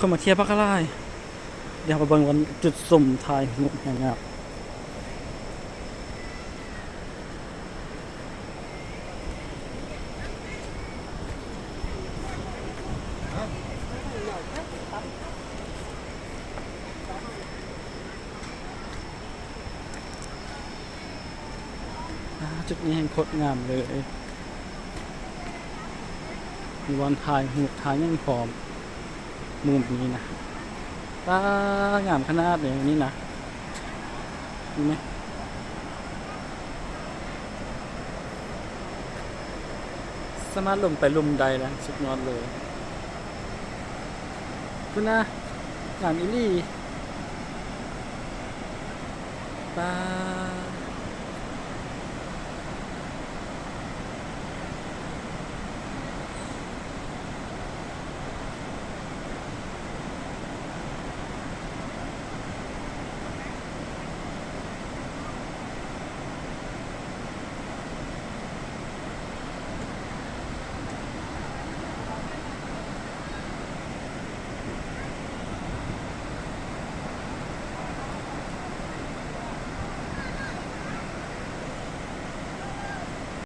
คนมาเที่ยวพักก็ได้เดี๋ยวไปเบิ่งวันจุดสุ่มทายหุบแห่งงามจุดนี้แห่งโคตรงามเลยมีวันทายหุบทายยังพร้อมมุมนี้นะตางามขนาดเลยนี่นะเห็นไหมสามารถลงไปลุมใดแล้วสุดยอดเลยคุณนะงามอีหลี่ป้า